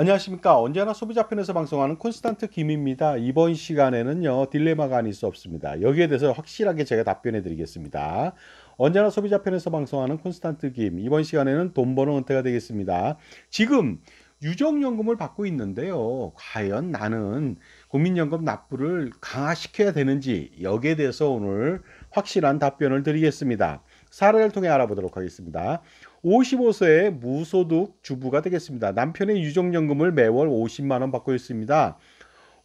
안녕하십니까. 언제나 소비자 편에서 방송하는 콘스탄트 김입니다. 이번 시간에는요, 딜레마가 아닐 수 없습니다. 여기에 대해서 확실하게 제가 답변해 드리겠습니다. 언제나 소비자 편에서 방송하는 콘스탄트 김. 이번 시간에는 돈 버는 은퇴가 되겠습니다. 지금 유정연금을 받고 있는데요. 과연 나는 국민연금 납부를 강화시켜야 되는지 여기에 대해서 오늘 확실한 답변을 드리겠습니다. 사례를 통해 알아보도록 하겠습니다. 55세의 무소득 주부가 되겠습니다. 남편의 유족연금을 매월 50만 원 받고 있습니다.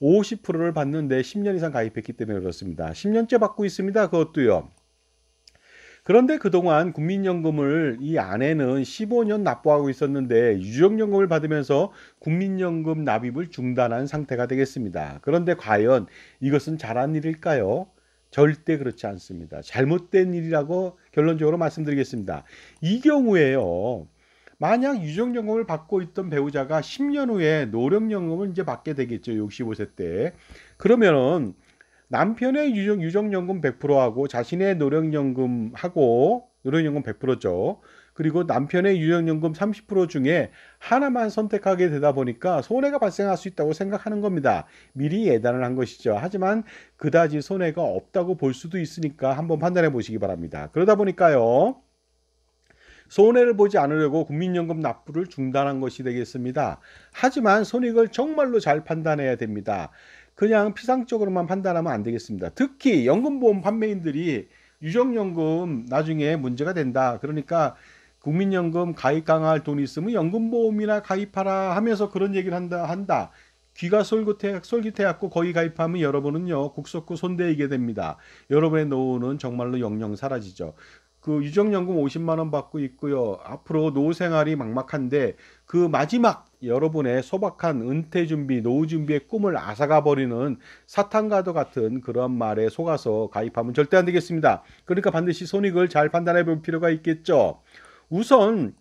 50%를 받는데 10년 이상 가입했기 때문에 그렇습니다. 10년째 받고 있습니다. 그것도요. 그런데 그동안 국민연금을 이 아내는 15년 납부하고 있었는데 유족연금을 받으면서 국민연금 납입을 중단한 상태가 되겠습니다. 그런데 과연 이것은 잘한 일일까요? 절대 그렇지 않습니다. 잘못된 일이라고 결론적으로 말씀드리겠습니다. 이 경우에요. 만약 유족연금을 받고 있던 배우자가 10년 후에 노령연금을 이제 받게 되겠죠. 65세 때. 그러면은 남편의 유족연금 100%하고 자신의 노령연금하고 노령연금 100%죠. 그리고 남편의 유족연금 30% 중에 하나만 선택하게 되다 보니까 손해가 발생할 수 있다고 생각하는 겁니다. 미리 예단을 한 것이죠. 하지만 그다지 손해가 없다고 볼 수도 있으니까 한번 판단해 보시기 바랍니다. 그러다 보니까요. 손해를 보지 않으려고 국민연금 납부를 중단한 것이 되겠습니다. 하지만 손익을 정말로 잘 판단해야 됩니다. 그냥 피상적으로만 판단하면 안 되겠습니다. 특히 연금보험 판매인들이 유족연금 나중에 문제가 된다. 그러니까 국민연금 가입 강화할 돈이 있으면 연금보험이나 가입하라 하면서 그런 얘기를 한다. 귀가 솔깃해갖고 거기 가입하면 여러분은요 국석구 손대이게 됩니다. 여러분의 노후는 정말로 영영 사라지죠. 그 유족연금 50만 원 받고 있고요. 앞으로 노후 생활이 막막한데 그 마지막 여러분의 소박한 은퇴 준비, 노후 준비의 꿈을 앗아가 버리는 사탄과도 같은 그런 말에 속아서 가입하면 절대 안 되겠습니다. 그러니까 반드시 손익을 잘 판단해 볼 필요가 있겠죠. 우선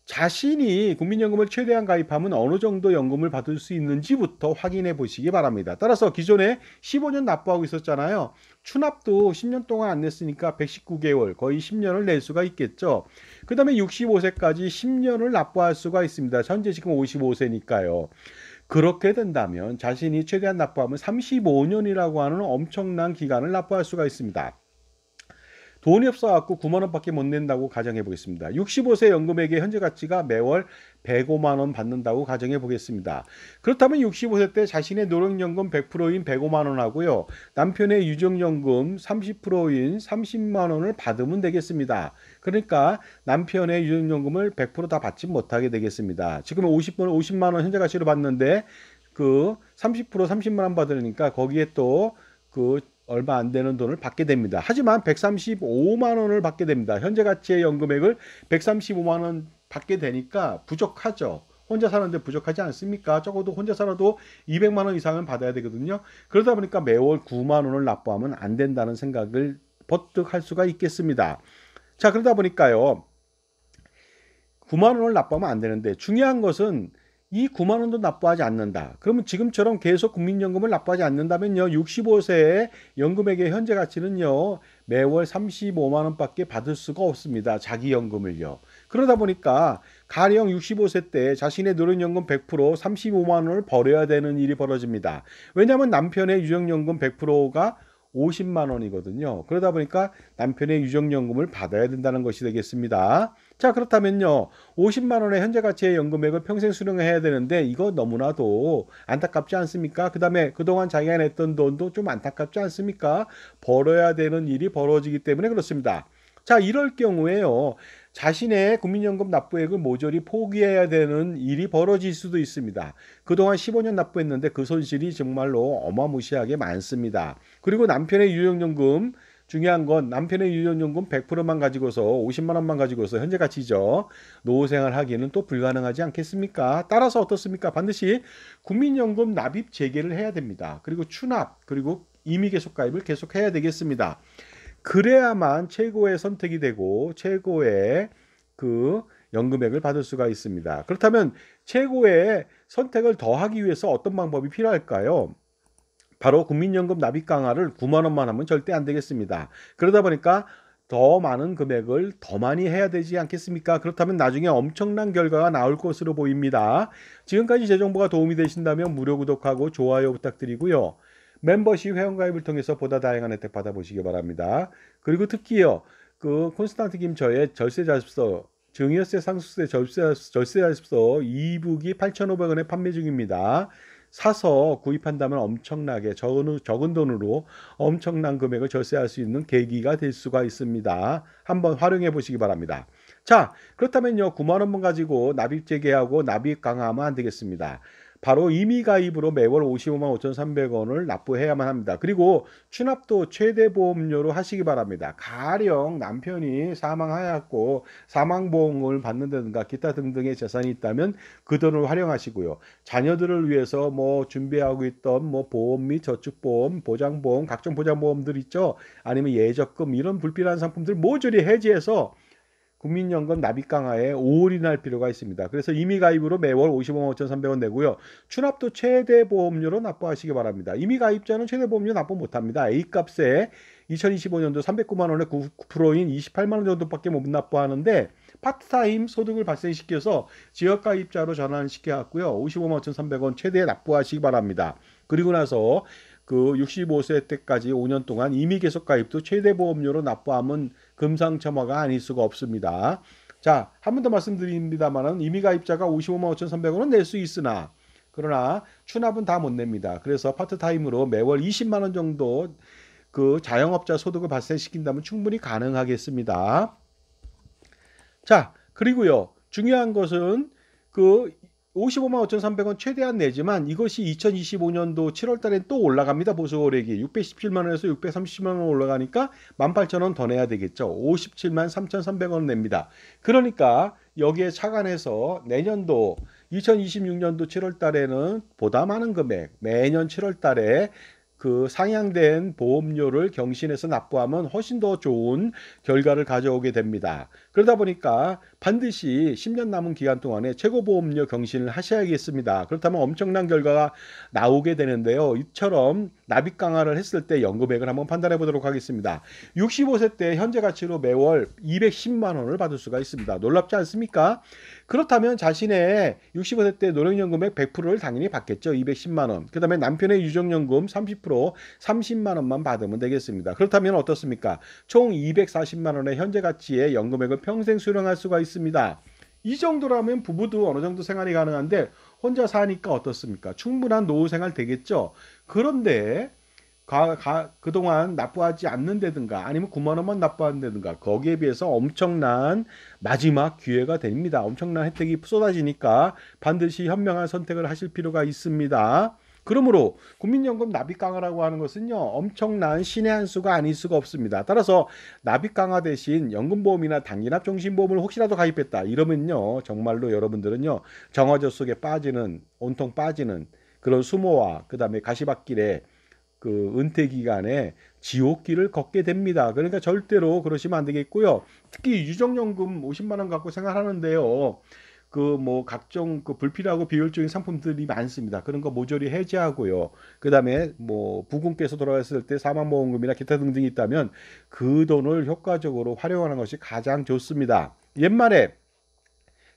자신이 국민연금을 최대한 가입하면 어느 정도 연금을 받을 수 있는지부터 확인해 보시기 바랍니다. 따라서 기존에 15년 납부하고 있었잖아요. 추납도 10년 동안 안 냈으니까 119개월, 거의 10년을 낼 수가 있겠죠. 그 다음에 65세까지 10년을 납부할 수가 있습니다. 현재 지금 55세니까요. 그렇게 된다면 자신이 최대한 납부하면 35년이라고 하는 엄청난 기간을 납부할 수가 있습니다. 돈이 없어갖고 9만 원밖에 못 낸다고 가정해 보겠습니다. 65세 연금액의 현재 가치가 매월 105만 원 받는다고 가정해 보겠습니다. 그렇다면 65세 때 자신의 노령연금 100%인 105만 원 하고요. 남편의 유족연금 30%인 30만 원을 받으면 되겠습니다. 그러니까 남편의 유족연금을 100%다 받지 못하게 되겠습니다. 지금 50만 원 현재 가치로 받는데 그 30% 30만 원 받으니까 거기에 또그 얼마 안 되는 돈을 받게 됩니다. 하지만 135만 원을 받게 됩니다. 현재 가치의 연금액을 135만 원 받게 되니까 부족하죠. 혼자 사는데 부족하지 않습니까? 적어도 혼자 살아도 200만 원 이상은 받아야 되거든요. 그러다 보니까 매월 9만 원을 납부하면 안 된다는 생각을 버뜩 할 수가 있겠습니다. 자, 그러다 보니까요. 9만 원을 납부하면 안 되는데 중요한 것은 이 9만 원도 납부하지 않는다. 그러면 지금처럼 계속 국민연금을 납부하지 않는다면요. 65세의 연금액의 현재 가치는요. 매월 35만 원밖에 받을 수가 없습니다. 자기 연금을요. 그러다 보니까 가령 65세 때 자신의 노령연금 100% 35만 원을 벌어야 되는 일이 벌어집니다. 왜냐하면 남편의 유족연금 100%가 50만 원이거든요. 그러다 보니까 남편의 유족연금을 받아야 된다는 것이 되겠습니다. 자, 그렇다면요. 50만 원의 현재 가치의 연금액을 평생 수령해야 되는데 이거 너무나도 안타깝지 않습니까? 그 다음에 그동안 자기가 냈던 돈도 좀 안타깝지 않습니까? 벌어야 되는 일이 벌어지기 때문에 그렇습니다. 자, 이럴 경우에요. 자신의 국민연금 납부액을 모조리 포기해야 되는 일이 벌어질 수도 있습니다. 그동안 15년 납부했는데 그 손실이 정말로 어마무시하게 많습니다. 그리고 남편의 유족연금 중요한 건 남편의 유족연금 100%만 가지고서 50만 원만 가지고서 현재 가치죠. 노후 생활 하기는 또 불가능하지 않겠습니까? 따라서 어떻습니까? 반드시 국민연금 납입 재개를 해야 됩니다. 그리고 추납 그리고 임의 계속 가입을 계속해야 되겠습니다. 그래야만 최고의 선택이 되고 최고의 그 연금액을 받을 수가 있습니다. 그렇다면 최고의 선택을 더하기 위해서 어떤 방법이 필요할까요? 바로 국민연금 납입 강화를 9만 원만 하면 절대 안 되겠습니다. 그러다 보니까 더 많은 금액을 더 많이 해야 되지 않겠습니까? 그렇다면 나중에 엄청난 결과가 나올 것으로 보입니다. 지금까지 제 정보가 도움이 되신다면 무료 구독하고 좋아요 부탁드리고요. 멤버십 회원가입을 통해서 보다 다양한 혜택 받아보시기 바랍니다. 그리고 특히요, 그 콘스탄트 김저의 절세자습서 증여세 상속세 절세자습서 2북이 8,500원에 판매 중입니다. 사서 구입한다면 엄청나게 적은 돈으로 엄청난 금액을 절세할 수 있는 계기가 될 수가 있습니다. 한번 활용해 보시기 바랍니다. 자, 그렇다면요, 9만 원만 가지고 납입 재개하고 납입 강화하면 안 되겠습니다. 바로 임의 가입으로 매월 55만 5,300원을 납부해야만 합니다. 그리고 추납도 최대 보험료로 하시기 바랍니다. 가령 남편이 사망하였고 사망보험을 받는다든가 기타 등등의 재산이 있다면 그 돈을 활용하시고요. 자녀들을 위해서 뭐 준비하고 있던 뭐 보험 및 저축보험, 보장보험, 각종 보장보험들 있죠. 아니면 예적금 이런 불필요한 상품들 모조리 해지해서 국민연금 납입 강화에 올인할 필요가 있습니다. 그래서 임의가입으로 매월 55만 5,300원 내고요. 추납도 최대 보험료로 납부하시기 바랍니다. 임의가입자는 최대 보험료 납부 못합니다. A값에 2025년도 309만 원에 9%인 28만 원 정도밖에 못 납부하는데 파트타임 소득을 발생시켜서 지역가입자로 전환시켜 갖고요. 55만 5,300원 최대 납부하시기 바랍니다. 그리고 나서 그 65세 때까지 5년 동안 임의 계속 가입도 최대 보험료로 납부하면 금상첨화가 아닐 수가 없습니다. 자, 한 번 더 말씀드립니다만은 임의 가입자가 55만 5,300원은 낼 수 있으나 그러나 추납은 다 못 냅니다. 그래서 파트타임으로 매월 20만 원 정도 그 자영업자 소득을 발생시킨다면 충분히 가능하겠습니다. 자, 그리고요. 중요한 것은 그 55만 5,300원 최대한 내지만 이것이 2025년도 7월 달에 또 올라갑니다. 보수월액이 617만 원에서 630만 원 올라가니까 18,000원 더 내야 되겠죠. 57만 3,300원 냅니다. 그러니까 여기에 차관해서 내년도 2026년도 7월 달에는 보다 많은 금액 매년 7월 달에 그 상향된 보험료를 경신해서 납부하면 훨씬 더 좋은 결과를 가져오게 됩니다. 그러다 보니까 반드시 10년 남은 기간 동안에 최고보험료 경신을 하셔야겠습니다. 그렇다면 엄청난 결과가 나오게 되는데요. 이처럼 납입 강화를 했을 때 연금액을 한번 판단해 보도록 하겠습니다. 65세 때 현재 가치로 매월 210만 원을 받을 수가 있습니다. 놀랍지 않습니까? 그렇다면 자신의 65세 때 노령연금액 100%를 당연히 받겠죠. 210만 원. 그 다음에 남편의 유족연금 30% 30만 원만 받으면 되겠습니다. 그렇다면 어떻습니까? 총 240만 원의 현재 가치의 연금액을 평생 수령할 수가 있습니다. 이 정도라면 부부도 어느 정도 생활이 가능한데 혼자 사니까 어떻습니까? 충분한 노후 생활 되겠죠. 그런데 그동안 납부하지 않는다든가 아니면 9만 원만 납부한다든가 거기에 비해서 엄청난 마지막 기회가 됩니다. 엄청난 혜택이 쏟아지니까 반드시 현명한 선택을 하실 필요가 있습니다. 그러므로 국민연금 납입 강화라고 하는 것은요 엄청난 신의 한 수가 아닐 수가 없습니다. 따라서 납입 강화 대신 연금보험이나 단기납 종신보험을 혹시라도 가입했다 이러면요 정말로 여러분들은요 정화조 속에 빠지는 온통 빠지는 그런 수모와 그 다음에 가시밭길에 그 은퇴 기간에 지옥길을 걷게 됩니다. 그러니까 절대로 그러시면 안 되겠고요. 특히 유족연금 50만 원 갖고 생활하는데요. 그 뭐 각종 그 불필요하고 비효율적인 상품들이 많습니다. 그런 거 모조리 해지하고요. 그다음에 뭐 부군께서 돌아갔을 때 사망보험금이나 기타 등등이 있다면 그 돈을 효과적으로 활용하는 것이 가장 좋습니다. 옛말에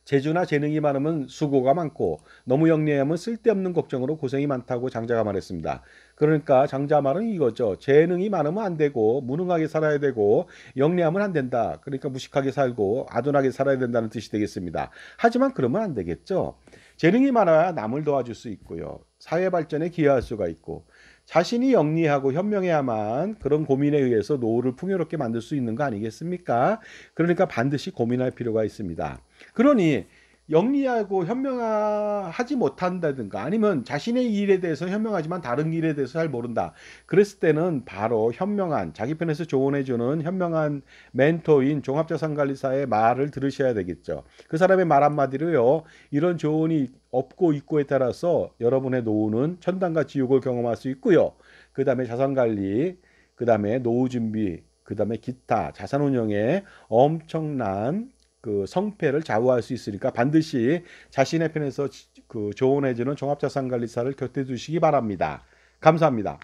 재주나 재능이 많으면 수고가 많고 너무 영리하면 쓸데없는 걱정으로 고생이 많다고 장자가 말했습니다. 그러니까 장자 말은 이거죠. 재능이 많으면 안 되고 무능하게 살아야 되고 영리하면 안 된다. 그러니까 무식하게 살고 아둔하게 살아야 된다는 뜻이 되겠습니다. 하지만 그러면 안 되겠죠. 재능이 많아야 남을 도와줄 수 있고요. 사회 발전에 기여할 수가 있고 자신이 영리하고 현명해야만 그런 고민에 의해서 노후를 풍요롭게 만들 수 있는 거 아니겠습니까? 그러니까 반드시 고민할 필요가 있습니다. 그러니 영리하고 현명하지 못한다든가 아니면 자신의 일에 대해서 현명하지만 다른 일에 대해서 잘 모른다. 그랬을 때는 바로 현명한 자기 편에서 조언해주는 현명한 멘토인 종합자산관리사의 말을 들으셔야 되겠죠. 그 사람의 말 한마디로요. 이런 조언이 없고 있고에 따라서 여러분의 노후는 천당과 지옥을 경험할 수 있고요. 그 다음에 자산관리, 그 다음에 노후 준비, 그 다음에 기타 자산운용에 엄청난 그 성패를 좌우할 수 있으니까 반드시 자신의 편에서 그 조언해주는 종합자산관리사를 곁에 두시기 바랍니다. 감사합니다.